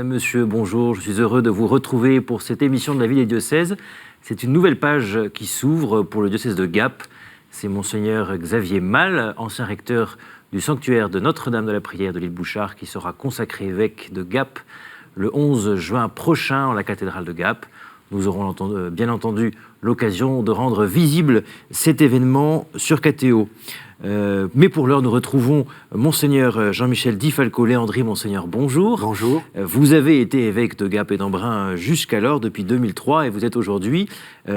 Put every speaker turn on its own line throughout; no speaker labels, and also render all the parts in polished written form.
Madame, Monsieur, bonjour. Je suis heureux de vous retrouver pour cette émission de la vie des diocèses. C'est une nouvelle page qui s'ouvre pour le diocèse de Gap. C'est Monseigneur Xavier Mal, ancien recteur du sanctuaire de Notre-Dame de la Prière de l'île Bouchard, qui sera consacré évêque de Gap le 11 juin prochain en la cathédrale de Gap. Nous aurons bien entendu l'occasion de rendre visible cet événement sur KTO. Mais pour l'heure, nous retrouvons Monseigneur Jean-Michel Di Falco-Léandri. Monseigneur, bonjour.
Bonjour.
Vous avez été évêque de Gap et d'Embrun jusqu'alors, depuis 2003, et vous êtes aujourd'hui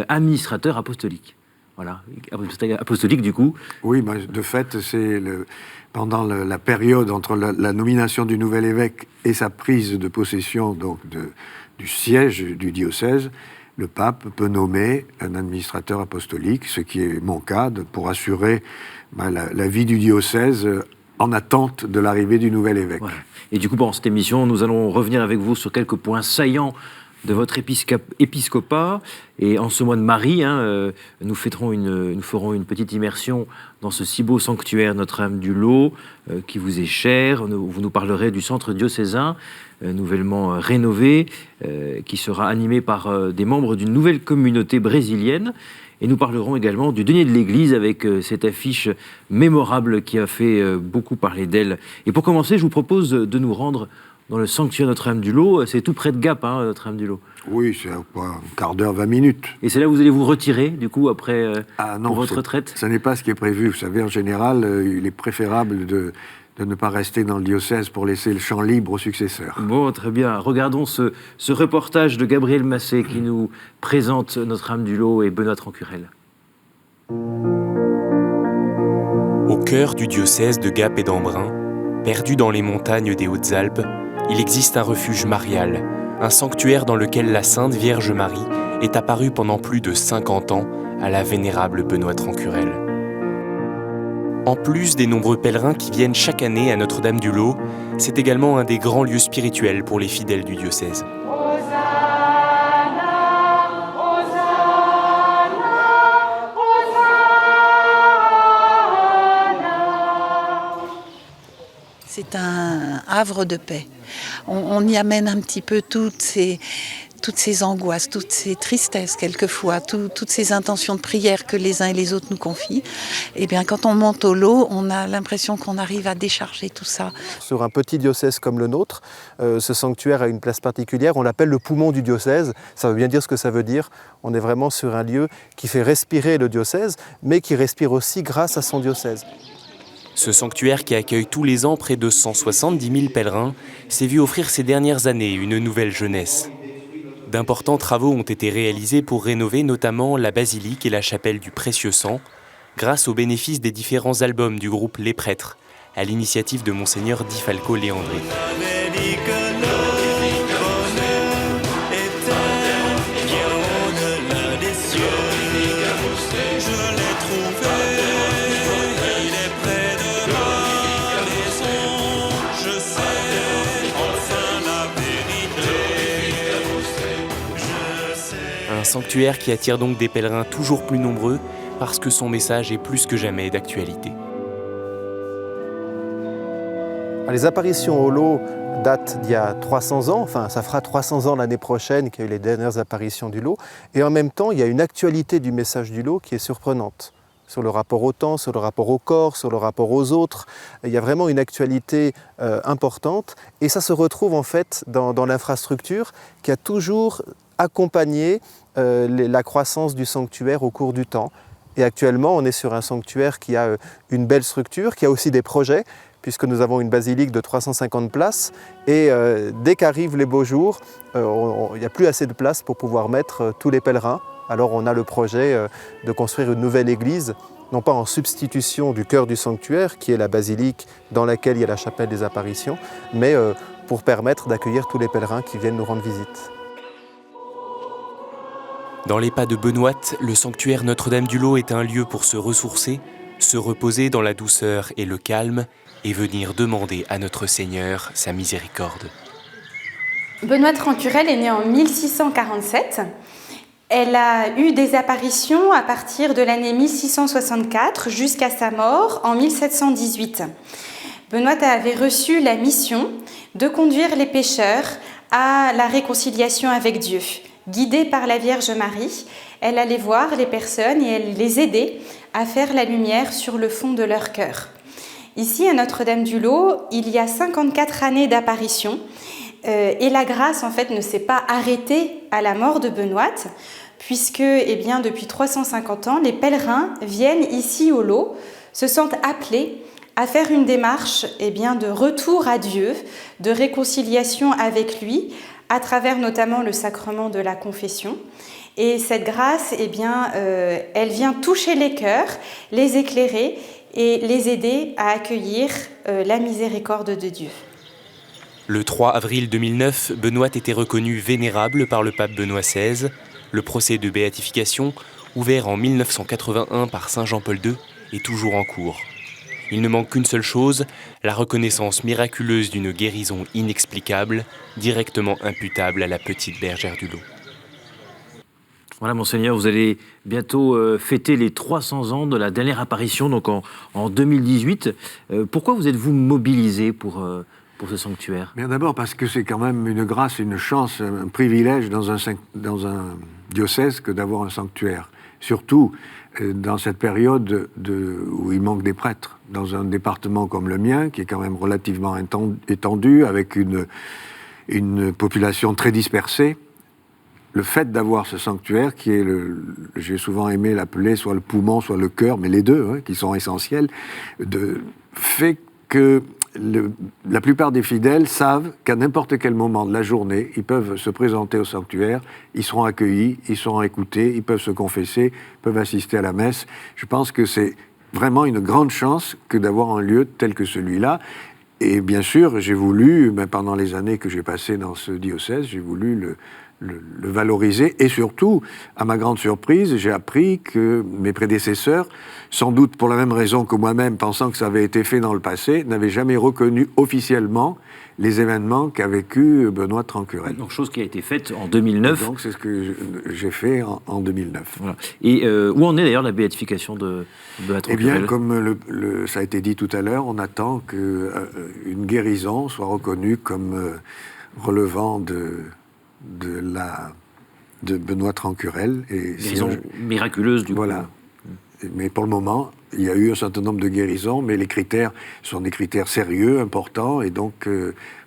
administrateur apostolique. Voilà, apostolique du coup.
Oui, de fait, c'est pendant la période entre la nomination du nouvel évêque et sa prise de possession donc du siège du diocèse, le pape peut nommer un administrateur apostolique, ce qui est mon cas, pour assurer la vie du diocèse en attente de l'arrivée du nouvel évêque.
Voilà. Et du coup, pendant cette émission, nous allons revenir avec vous sur quelques points saillants de votre épiscopat. Et en ce mois de Marie, nous ferons une petite immersion dans ce si beau sanctuaire Notre-Dame du Lot, qui vous est cher. Vous nous parlerez du centre diocésain, nouvellement rénové, qui sera animé par des membres d'une nouvelle communauté brésilienne. Et nous parlerons également du denier de l'Église avec cette affiche mémorable qui a fait beaucoup parler d'elle. Et pour commencer, je vous propose de nous rendre dans le sanctuaire Notre-Dame du Lot. C'est tout près de Gap, Notre-Dame du Lot.
Oui, c'est un quart d'heure, 20 minutes.
Et c'est là où vous allez vous retirer, du coup, après pour votre retraite ?
Ce n'est pas ce qui est prévu. Vous savez, en général, il est préférable de ne pas rester dans le diocèse pour laisser le champ libre aux successeurs.
Bon, très bien. Regardons ce reportage de Gabriel Massé qui nous présente Notre-Dame du Lot et Benoît Trancurel.
Au cœur du diocèse de Gap et d'Embrun, perdu dans les montagnes des Hautes-Alpes, il existe un refuge marial, un sanctuaire dans lequel la Sainte Vierge Marie est apparue pendant plus de 50 ans à la vénérable Benoît Trancurel. En plus des nombreux pèlerins qui viennent chaque année à Notre-Dame du Lot, c'est également un des grands lieux spirituels pour les fidèles du diocèse.
C'est un havre de paix. On y amène un petit peu toutes ces angoisses, toutes ces tristesses quelquefois, toutes ces intentions de prière que les uns et les autres nous confient. Et bien, quand on monte au lot, on a l'impression qu'on arrive à décharger tout ça.
Sur un petit diocèse comme le nôtre, ce sanctuaire a une place particulière. On l'appelle le poumon du diocèse. Ça veut bien dire ce que ça veut dire. On est vraiment sur un lieu qui fait respirer le diocèse, mais qui respire aussi grâce à son diocèse.
Ce sanctuaire qui accueille tous les ans près de 170 000 pèlerins s'est vu offrir ces dernières années une nouvelle jeunesse. D'importants travaux ont été réalisés pour rénover notamment la basilique et la chapelle du Précieux Sang, grâce au bénéfice des différents albums du groupe Les Prêtres, à l'initiative de Monseigneur Di Falco-Léandri. Un sanctuaire qui attire donc des pèlerins toujours plus nombreux parce que son message est plus que jamais d'actualité.
Les apparitions au lot datent d'il y a 300 ans, enfin ça fera 300 ans l'année prochaine qu'il y a eu les dernières apparitions du lot, et en même temps il y a une actualité du message du lot qui est surprenante. Sur le rapport au temps, sur le rapport au corps, sur le rapport aux autres. Il y a vraiment une actualité importante et ça se retrouve en fait dans l'infrastructure qui a toujours accompagné la croissance du sanctuaire au cours du temps. Et actuellement, on est sur un sanctuaire qui a une belle structure, qui a aussi des projets, puisque nous avons une basilique de 350 places. Et dès qu'arrivent les beaux jours, il n'y a plus assez de place pour pouvoir mettre tous les pèlerins. Alors on a le projet de construire une nouvelle église, non pas en substitution du cœur du sanctuaire, qui est la basilique dans laquelle il y a la chapelle des apparitions, mais pour permettre d'accueillir tous les pèlerins qui viennent nous rendre visite.
Dans les pas de Benoît, le sanctuaire Notre-Dame du Lot est un lieu pour se ressourcer, se reposer dans la douceur et le calme, et venir demander à notre Seigneur sa miséricorde.
Benoît Trancurel est né en 1647. Elle a eu des apparitions à partir de l'année 1664 jusqu'à sa mort en 1718. Benoît avait reçu la mission de conduire les pécheurs à la réconciliation avec Dieu. Guidée par la Vierge Marie, elle allait voir les personnes et elle les aidait à faire la lumière sur le fond de leur cœur. Ici, à Notre-Dame-du-Lot, il y a 54 années d'apparition et la grâce, en fait, ne s'est pas arrêtée à la mort de Benoîte, puisque, depuis 350 ans, les pèlerins viennent ici au Lot, se sentent appelés à faire une démarche de retour à Dieu, de réconciliation avec lui, à travers notamment le sacrement de la confession. Et cette grâce, elle vient toucher les cœurs, les éclairer et les aider à accueillir la miséricorde de Dieu.
Le 3 avril 2009, Benoît était reconnu vénérable par le pape Benoît XVI. Le procès de béatification, ouvert en 1981 par Saint Jean-Paul II, est toujours en cours. Il ne manque qu'une seule chose, la reconnaissance miraculeuse d'une guérison inexplicable, directement imputable à la petite bergère du Lot.
Voilà, Monseigneur, vous allez bientôt fêter les 300 ans de la dernière apparition, donc en 2018. Pourquoi vous êtes-vous mobilisé pour ce sanctuaire ?
Bien d'abord parce que c'est quand même une grâce, une chance, un privilège dans un diocèse que d'avoir un sanctuaire. Surtout dans cette période où il manque des prêtres. Dans un département comme le mien, qui est quand même relativement étendu, avec une population très dispersée, le fait d'avoir ce sanctuaire, qui est, j'ai souvent aimé l'appeler soit le poumon, soit le cœur, mais les deux, qui sont essentiels, fait que la plupart des fidèles savent qu'à n'importe quel moment de la journée, ils peuvent se présenter au sanctuaire, ils seront accueillis, ils seront écoutés, ils peuvent se confesser, peuvent assister à la messe. Je pense que c'est vraiment une grande chance que d'avoir un lieu tel que celui-là. Et bien sûr, j'ai voulu, pendant les années que j'ai passées dans ce diocèse, j'ai voulu le valoriser. Et surtout, à ma grande surprise, j'ai appris que mes prédécesseurs, sans doute pour la même raison que moi-même, pensant que ça avait été fait dans le passé, n'avaient jamais reconnu officiellement les événements qu'a vécu Benoît Trancurel.
Donc, chose qui a été faite en 2009.
Et donc, c'est ce que j'ai fait en 2009.
Voilà. Et où en est d'ailleurs la béatification de Benoît Trancurel ?
Eh bien, comme ça a été dit tout à l'heure, on attend qu'une guérison soit reconnue comme relevant de Benoît Trancurel.
Guérison miraculeuse, du coup.
Voilà. Mais pour le moment, il y a eu un certain nombre de guérisons, mais les critères sont des critères sérieux, importants, et donc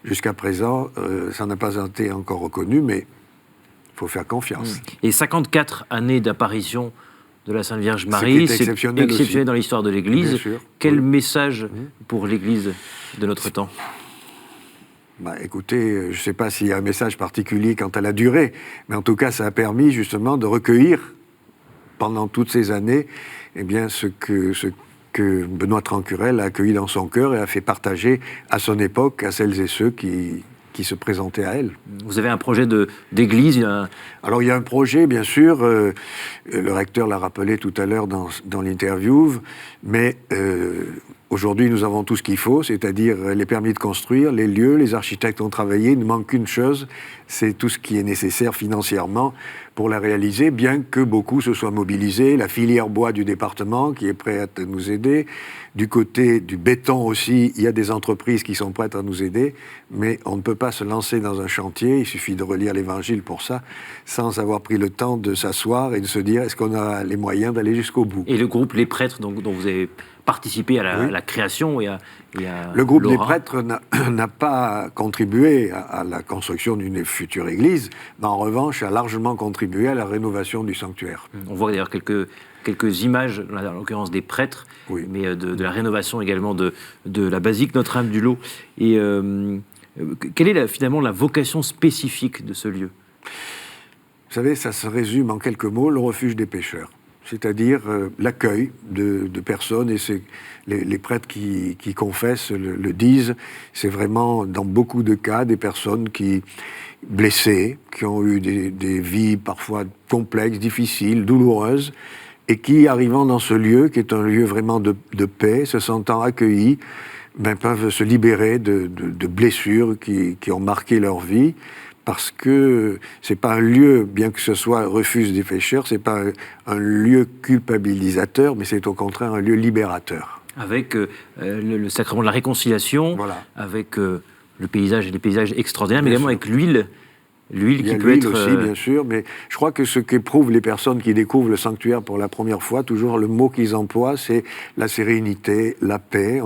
jusqu'à présent, ça n'a pas été encore reconnu, mais il faut faire confiance.
Et 54 années d'apparition de la Sainte Vierge Marie, c'est exceptionnel dans l'histoire de l'Église. Quel message pour l'Église de notre temps ?
Écoutez, je ne sais pas s'il y a un message particulier quant à la durée, mais en tout cas, ça a permis justement de recueillir pendant toutes ces années ce que Benoît Trancurel a accueilli dans son cœur et a fait partager à son époque à celles et ceux qui se présentaient à elle.
Vous avez un projet d'église
Alors il y a un projet, bien sûr, le recteur l'a rappelé tout à l'heure dans l'interview, mais aujourd'hui nous avons tout ce qu'il faut, c'est-à-dire les permis de construire, les lieux, les architectes ont travaillé, il ne manque qu'une chose, c'est tout ce qui est nécessaire financièrement pour la réaliser, bien que beaucoup se soient mobilisés, la filière bois du département qui est prête à nous aider, du côté du béton aussi, il y a des entreprises qui sont prêtes à nous aider, mais on ne peut pas se lancer dans un chantier, il suffit de relire l'Évangile pour ça, sans avoir pris le temps de s'asseoir et de se dire est-ce qu'on a les moyens d'aller jusqu'au bout.
Et le groupe Les Prêtres, dont vous avez participé à la création et à
le groupe
Laura.
des prêtres n'a pas contribué à la construction d'une future église, mais en revanche a largement contribué à la rénovation du sanctuaire.
On voit d'ailleurs quelques images, en l'occurrence des prêtres, mais de la rénovation également de la basilique Notre-Dame-du-Lot. Et quelle est finalement la vocation spécifique de ce lieu ?
Vous savez, ça se résume en quelques mots, le refuge des pécheurs. C'est-à-dire l'accueil de personnes, et c'est les prêtres qui confessent le disent, c'est vraiment dans beaucoup de cas des personnes blessées, qui ont eu des vies parfois complexes, difficiles, douloureuses, et qui, arrivant dans ce lieu, qui est un lieu vraiment de paix, se sentant accueillis, peuvent se libérer de blessures qui ont marqué leur vie, parce que c'est pas un lieu, bien que ce soit refuge des pécheurs, c'est pas un lieu culpabilisateur, mais c'est au contraire un lieu libérateur.
Avec le sacrement de la réconciliation,
voilà.
avec le paysage et des paysages extraordinaires, mais également avec l'huile L'huile
Il y a
qui peut
l'huile
être...
aussi, bien sûr, mais je crois que ce qu'éprouvent les personnes qui découvrent le sanctuaire pour la première fois, toujours le mot qu'ils emploient, c'est la sérénité, la paix.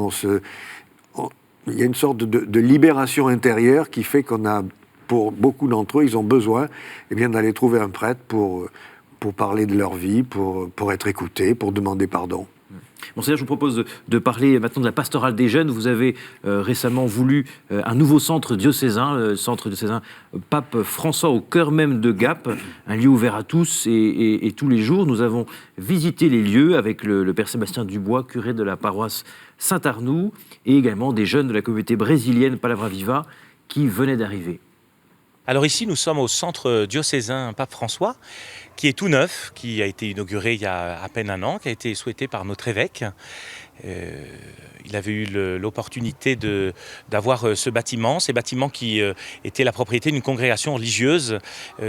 Il y a une sorte de libération intérieure qui fait qu'on a, pour beaucoup d'entre eux, ils ont besoin d'aller trouver un prêtre pour parler de leur vie, pour être écoutés, pour demander pardon.
Monseigneur, je vous propose de parler maintenant de la pastorale des jeunes. Vous avez récemment voulu un nouveau centre diocésain, le centre diocésain Pape François au cœur même de Gap, un lieu ouvert à tous et tous les jours. Nous avons visité les lieux avec le Père Sébastien Dubois, curé de la paroisse Saint-Arnoux, et également des jeunes de la communauté brésilienne Palavra Viva qui venaient d'arriver.
Alors ici, nous sommes au centre diocésain Pape François, qui est tout neuf, qui a été inauguré il y a à peine un an, qui a été souhaité par notre évêque. Il avait eu l'opportunité d'avoir ces bâtiments qui étaient la propriété d'une congrégation religieuse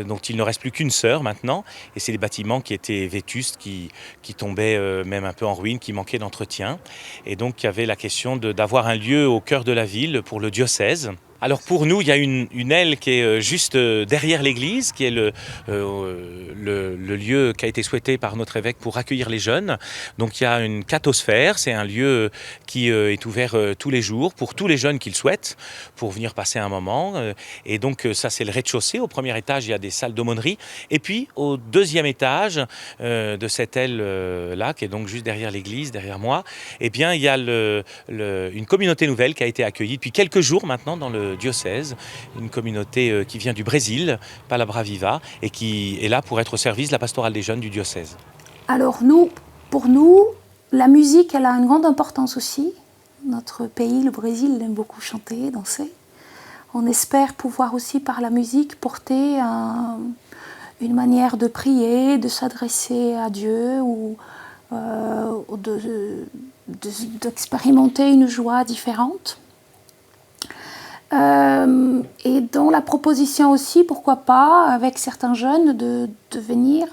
dont il ne reste plus qu'une sœur maintenant. Et c'est des bâtiments qui étaient vétustes, qui tombaient même un peu en ruine, qui manquaient d'entretien. Et donc il y avait la question d'avoir un lieu au cœur de la ville pour le diocèse. Alors pour nous, il y a une aile qui est juste derrière l'église, qui est le lieu qui a été souhaité par notre évêque pour accueillir les jeunes. Donc il y a une cathosphère, c'est un lieu qui est ouvert tous les jours pour tous les jeunes qui le souhaitent, pour venir passer un moment. Et donc ça c'est le rez-de-chaussée. Au premier étage, il y a des salles d'aumônerie. Et puis au deuxième étage de cette aile-là, qui est donc juste derrière l'église, derrière moi, eh bien il y a une communauté nouvelle qui a été accueillie depuis quelques jours maintenant dans le diocèse, une communauté qui vient du Brésil, Palavra Viva, et qui est là pour être au service de la pastorale des jeunes du diocèse.
Alors pour nous, la musique, elle a une grande importance aussi. Notre pays, le Brésil, aime beaucoup chanter, danser. On espère pouvoir aussi par la musique porter une manière de prier, de s'adresser à Dieu ou d'expérimenter une joie différente. Et dans la proposition aussi, pourquoi pas, avec certains jeunes, de venir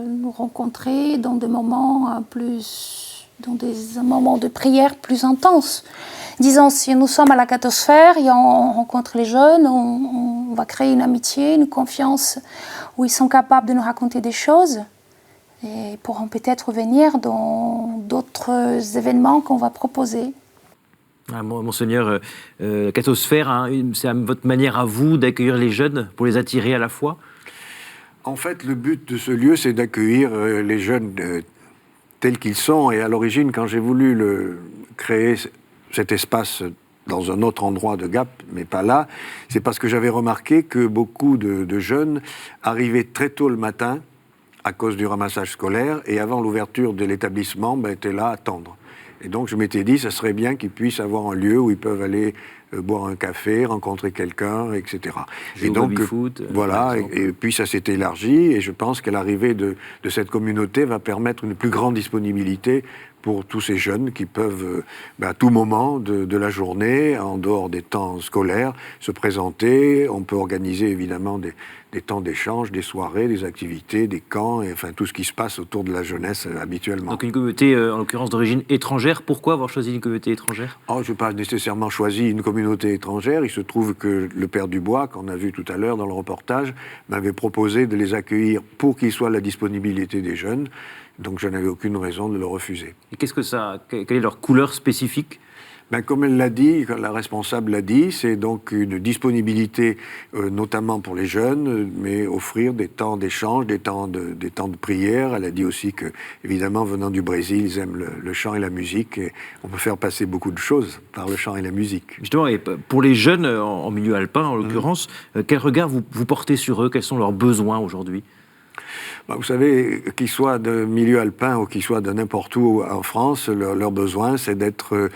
nous rencontrer dans des moments de prière plus intenses. Disons, si nous sommes à la cathosphère et on rencontre les jeunes, on va créer une amitié, une confiance où ils sont capables de nous raconter des choses et pourront peut-être venir dans d'autres événements qu'on va proposer.
Monseigneur, cathosphère, c'est votre manière à vous d'accueillir les jeunes, pour les attirer à la fois?
En fait, le but de ce lieu, c'est d'accueillir les jeunes tels qu'ils sont. Et à l'origine, quand j'ai voulu créer cet espace dans un autre endroit de Gap, mais pas là, c'est parce que j'avais remarqué que beaucoup de jeunes arrivaient très tôt le matin à cause du ramassage scolaire, et avant l'ouverture de l'établissement, étaient là à attendre. Et donc je m'étais dit, ça serait bien qu'ils puissent avoir un lieu où ils peuvent aller boire un café, rencontrer quelqu'un, etc.
Jouer au baby-foot,
voilà, et puis ça s'est élargi, et je pense que l'arrivée de cette communauté va permettre une plus grande disponibilité pour tous ces jeunes qui peuvent, à tout moment de la journée, en dehors des temps scolaires, se présenter. On peut organiser évidemment des temps d'échange, des soirées, des activités, des camps, et enfin tout ce qui se passe autour de la jeunesse habituellement.
Donc une communauté, en l'occurrence d'origine étrangère. Pourquoi avoir choisi une communauté étrangère?
Je n'ai pas nécessairement choisi une communauté étrangère. Il se trouve que le Père Dubois, qu'on a vu tout à l'heure dans le reportage, m'avait proposé de les accueillir pour qu'ils soient à la disponibilité des jeunes. Donc je n'avais aucune raison de le refuser.
Et quelle est leur couleur spécifique?
Comme elle l'a dit, la responsable l'a dit, c'est donc une disponibilité notamment pour les jeunes, mais offrir des temps d'échange, des temps de prière. Elle a dit aussi que, évidemment, venant du Brésil, ils aiment le chant et la musique, et on peut faire passer beaucoup de choses par le chant et la musique.
Justement, et pour les jeunes en milieu alpin, en l'occurrence, quel regard vous portez sur eux? Quels sont leurs besoins aujourd'hui?
Vous savez, qu'ils soient de milieu alpin ou qu'ils soient de n'importe où en France, leur besoin, c'est d'être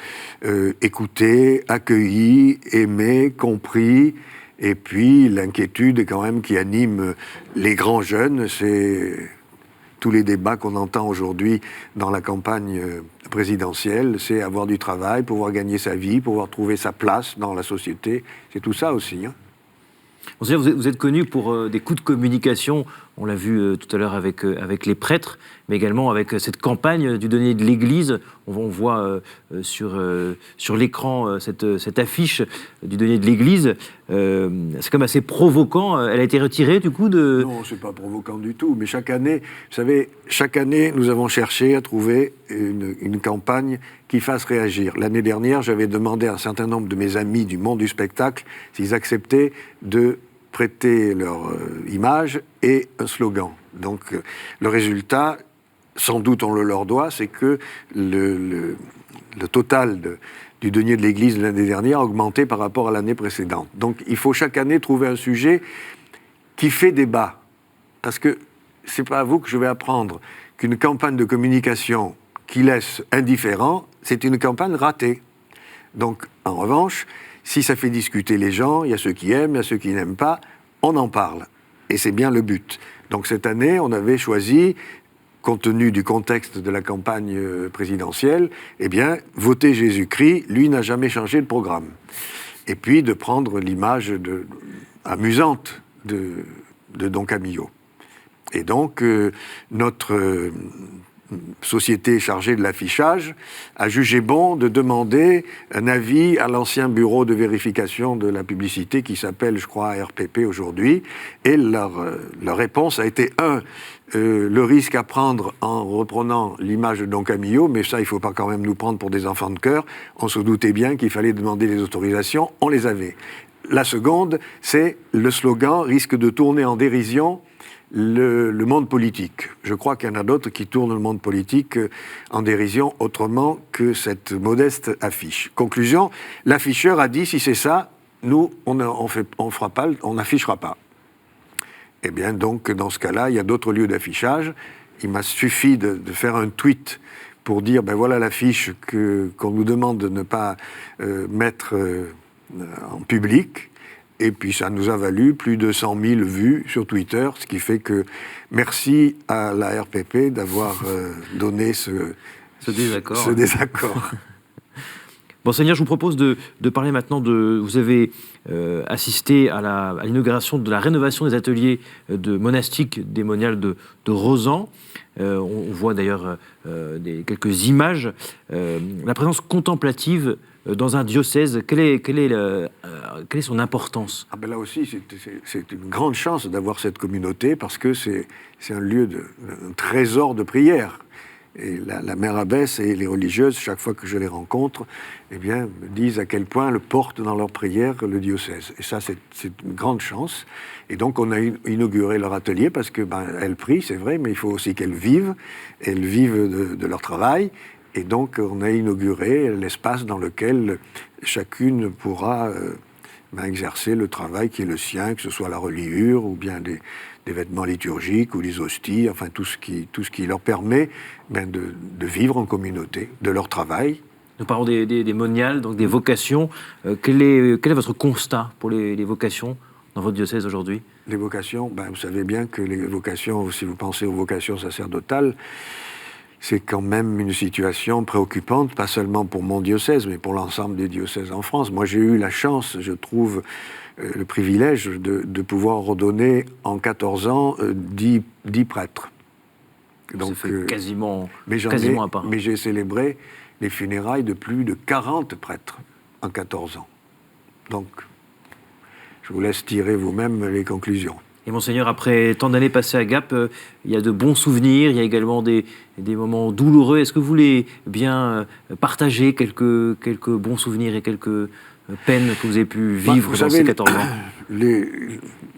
écoutés, accueillis, aimés, compris. Et puis, l'inquiétude quand même qui anime les grands jeunes, c'est tous les débats qu'on entend aujourd'hui dans la campagne présidentielle, c'est avoir du travail, pouvoir gagner sa vie, pouvoir trouver sa place dans la société. C'est tout ça aussi,
Vous êtes connu pour des coups de communication On l'a vu tout à l'heure avec les prêtres, mais également avec cette campagne du denier de l'Église. On voit sur l'écran cette affiche du denier de l'Église. C'est comme assez provoquant. Elle a été retirée du coup de...
Non, c'est pas provoquant du tout. Mais chaque année, vous savez, nous avons cherché à trouver une campagne qui fasse réagir. L'année dernière, j'avais demandé à un certain nombre de mes amis du monde du spectacle s'ils acceptaient de prêter leur image et un slogan. Donc le résultat, sans doute on le leur doit, c'est que le total du denier de l'Église de l'année dernière a augmenté par rapport à l'année précédente. Donc il faut chaque année trouver un sujet qui fait débat. Parce que c'est pas à vous que je vais apprendre qu'une campagne de communication qui laisse indifférent, c'est une campagne ratée. Donc en revanche, si ça fait discuter les gens, il y a ceux qui aiment, il y a ceux qui n'aiment pas, on en parle. Et c'est bien le but. Donc cette année, on avait choisi, compte tenu du contexte de la campagne présidentielle, eh bien, voter Jésus-Christ, lui n'a jamais changé de programme. Et puis de prendre l'image amusante de Don Camillo. Et donc, notre société chargée de l'affichage a jugé bon de demander un avis à l'ancien bureau de vérification de la publicité qui s'appelle, je crois, RPP aujourd'hui. Et leur réponse a été, le risque à prendre en reprenant l'image de Don Camillo, mais ça, il ne faut pas quand même nous prendre pour des enfants de cœur. On se doutait bien qu'il fallait demander les autorisations, on les avait. La seconde, c'est le slogan risque de tourner en dérision le monde politique. Je crois qu'il y en a d'autres qui tournent le monde politique en dérision autrement que cette modeste affiche. Conclusion, l'afficheur a dit, si c'est ça, nous, on n'affichera pas. Eh bien, donc, dans ce cas-là, il y a d'autres lieux d'affichage. Il m'a suffi de faire un tweet pour dire, ben voilà l'affiche qu'on nous demande de ne pas mettre en public. Et puis ça nous a valu plus de 100 000 vues sur Twitter, ce qui fait que merci à la RPP d'avoir donné ce désaccord.
Bon, Seigneur, je vous propose de parler maintenant vous avez assisté à l'inauguration de la rénovation des ateliers monastiques démoniales de Rozan. On voit d'ailleurs quelques images. La présence contemplative dans un diocèse, quelle est son importance ?
Là aussi, c'est une grande chance d'avoir cette communauté parce que c'est un lieu, un trésor de prière. Et la mère abbesse et les religieuses, chaque fois que je les rencontre, eh bien, me disent à quel point le portent dans leurs prières le diocèse. Et ça, c'est une grande chance. Et donc, on a inauguré leur atelier parce que elles prient, c'est vrai, mais il faut aussi qu'elles vivent de leur travail. Et donc, on a inauguré l'espace dans lequel chacune pourra exercer le travail qui est le sien, que ce soit la reliure ou bien des vêtements liturgiques ou les hosties, enfin tout ce qui leur permet de vivre en communauté, de leur travail.
Nous parlons des moniales, donc des vocations. Quel est votre constat pour les vocations dans votre diocèse aujourd'hui ?
Les vocations, vous savez bien que les vocations, si vous pensez aux vocations sacerdotales, c'est quand même une situation préoccupante, pas seulement pour mon diocèse, mais pour l'ensemble des diocèses en France. Moi, j'ai eu la chance, je trouve, le privilège de pouvoir ordonner en 14 ans 10 prêtres.
Donc, ça fait quasiment un par an.
Mais j'ai célébré les funérailles de plus de 40 prêtres en 14 ans. Donc, je vous laisse tirer vous-même les conclusions.
Et Monseigneur, après tant d'années passées à Gap, il y a de bons souvenirs, il y a également des moments douloureux. Est-ce que vous voulez bien partager quelques bons souvenirs et quelques peines que vous avez pu vivre dans ces 14 ans ?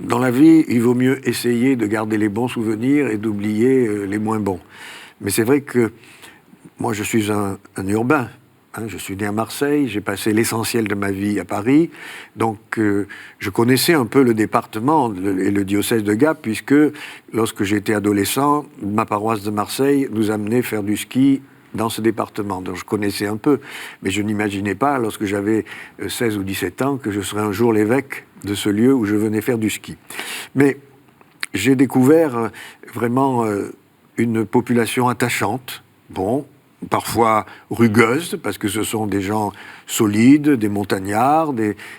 Dans la vie, il vaut mieux essayer de garder les bons souvenirs et d'oublier les moins bons. Mais c'est vrai que moi, je suis un urbain. Je suis né à Marseille, j'ai passé l'essentiel de ma vie à Paris, donc je connaissais un peu le département et le diocèse de Gap, puisque lorsque j'étais adolescent, ma paroisse de Marseille nous amenait faire du ski dans ce département. Donc je connaissais un peu, mais je n'imaginais pas, lorsque j'avais 16 ou 17 ans, que je serais un jour l'évêque de ce lieu où je venais faire du ski. Mais j'ai découvert vraiment une population attachante, parfois rugueuse, parce que ce sont des gens solides, des montagnards,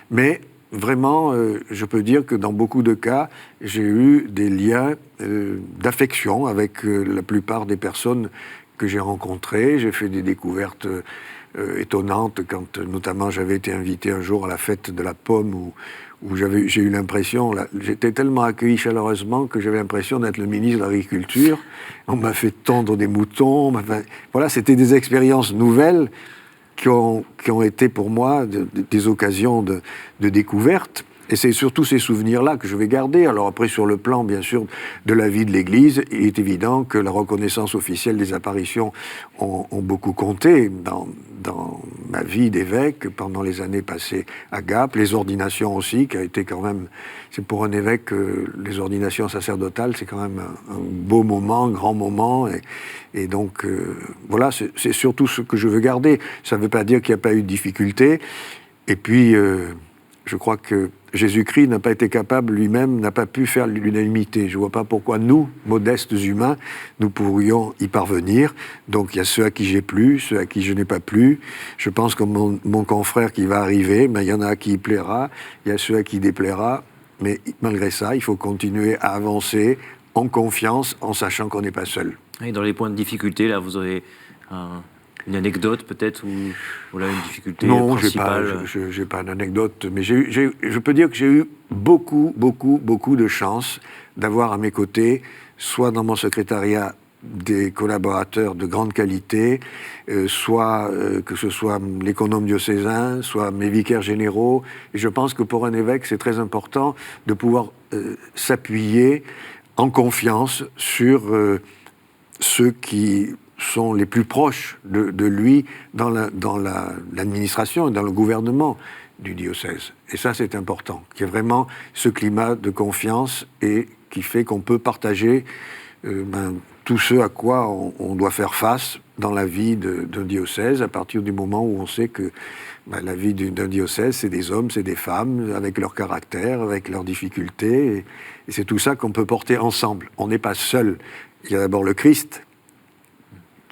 mais vraiment, je peux dire que dans beaucoup de cas, j'ai eu des liens d'affection avec la plupart des personnes que j'ai rencontrées. J'ai fait des découvertes étonnantes quand, notamment, j'avais été invité un jour à la fête de la pomme où j'ai eu l'impression, j'étais tellement accueilli chaleureusement que j'avais l'impression d'être le ministre de l'Agriculture. On m'a fait tondre des moutons. Voilà, c'était des expériences nouvelles qui ont été pour moi des occasions de découverte. Et c'est surtout ces souvenirs-là que je vais garder. Alors après, sur le plan, bien sûr, de la vie de l'Église, il est évident que la reconnaissance officielle des apparitions ont beaucoup compté dans ma vie d'évêque pendant les années passées à Gap. Les ordinations aussi, qui a été quand même... C'est pour un évêque, les ordinations sacerdotales, c'est quand même un beau moment, un grand moment. Et donc, voilà, c'est surtout ce que je veux garder. Ça ne veut pas dire qu'il n'y a pas eu de difficultés. Et puis, je crois que Jésus-Christ n'a pas été capable lui-même, n'a pas pu faire l'unanimité. Je ne vois pas pourquoi nous, modestes humains, nous pourrions y parvenir. Donc il y a ceux à qui j'ai plu, ceux à qui je n'ai pas plu. Je pense que mon confrère qui va arriver, il y en a à qui il plaira, il y a ceux à qui il déplaira. Mais malgré ça, il faut continuer à avancer en confiance, en sachant qu'on n'est pas seul.
Et dans les points de difficulté, là, vous aurez une anecdote peut-être ou voilà, une difficulté principale?
Non, j'ai pas d'anecdote, mais je peux dire que j'ai eu beaucoup de chance d'avoir à mes côtés, soit dans mon secrétariat, des collaborateurs de grande qualité, soit que ce soit l'économe diocésain, soit mes vicaires généraux. Et je pense que pour un évêque, c'est très important de pouvoir s'appuyer en confiance sur ceux qui sont les plus proches de lui dans l'administration et dans le gouvernement du diocèse. Et ça, c'est important, qu'il y ait vraiment ce climat de confiance et qui fait qu'on peut partager tout ce à quoi on doit faire face dans la vie d'un diocèse, à partir du moment où on sait que la vie d'un diocèse, c'est des hommes, c'est des femmes, avec leur caractère, avec leurs difficultés, et c'est tout ça qu'on peut porter ensemble. On n'est pas seul. Il y a d'abord le Christ,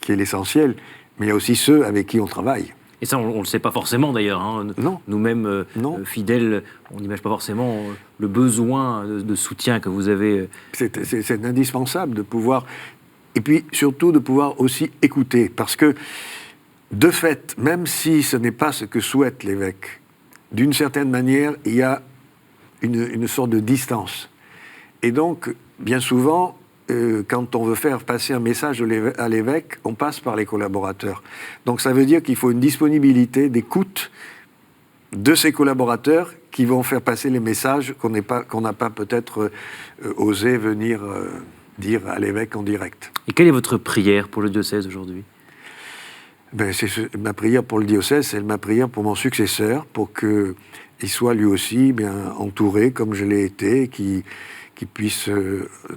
qui est l'essentiel, mais il y a aussi ceux avec qui on travaille.
Et ça, on ne le sait pas forcément d'ailleurs. Hein.
Non.
Nous-mêmes, fidèles, on n'imagine pas forcément le besoin de soutien que vous avez.
C'est indispensable de pouvoir... Et puis surtout de pouvoir aussi écouter. Parce que, de fait, même si ce n'est pas ce que souhaite l'évêque, d'une certaine manière, il y a une sorte de distance. Et donc, bien souvent... quand on veut faire passer un message à l'évêque, on passe par les collaborateurs. Donc ça veut dire qu'il faut une disponibilité d'écoute de ces collaborateurs qui vont faire passer les messages qu'on n'a pas peut-être osé venir dire à l'évêque en direct.
Et quelle est votre prière pour le diocèse aujourd'hui ?
Ma prière pour le diocèse, c'est ma prière pour mon successeur, pour qu'il soit lui aussi bien entouré comme je l'ai été, qui puisse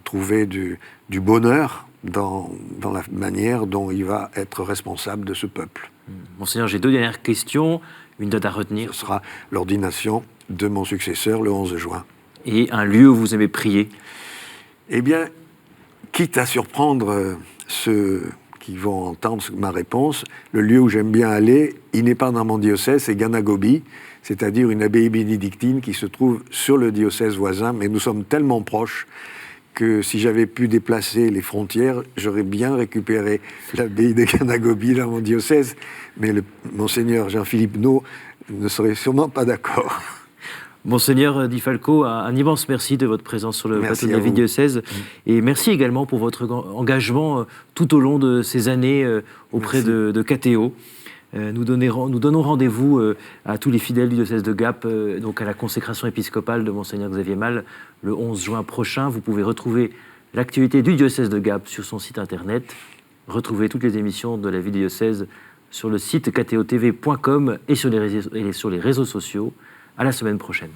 trouver du bonheur dans la manière dont il va être responsable de ce peuple.
Monseigneur, j'ai 2 dernières questions. Une date à retenir.
Ce sera l'ordination de mon successeur le 11 juin.
Et un lieu où vous aimez prier ?
Eh bien, quitte à surprendre ceux qui vont entendre ma réponse, le lieu où j'aime bien aller, il n'est pas dans mon diocèse, c'est Ganagobi, c'est-à-dire une abbaye bénédictine qui se trouve sur le diocèse voisin, mais nous sommes tellement proches que si j'avais pu déplacer les frontières, j'aurais bien récupéré l'abbaye de Ganagobi dans mon diocèse, mais Monseigneur Jean-Philippe Naud ne serait sûrement pas d'accord.
Monseigneur Di Falco, un immense merci de votre présence sur le plateau de la vie diocèse. Et merci également pour votre engagement tout au long de ces années auprès de KTO. Nous donnons rendez-vous à tous les fidèles du diocèse de Gap, donc à la consécration épiscopale de Monseigneur Xavier Mal le 11 juin prochain. Vous pouvez retrouver l'actualité du diocèse de Gap sur son site internet. Retrouvez toutes les émissions de la vie diocèse sur le site ktotv.com et sur les réseaux sociaux. À la semaine prochaine.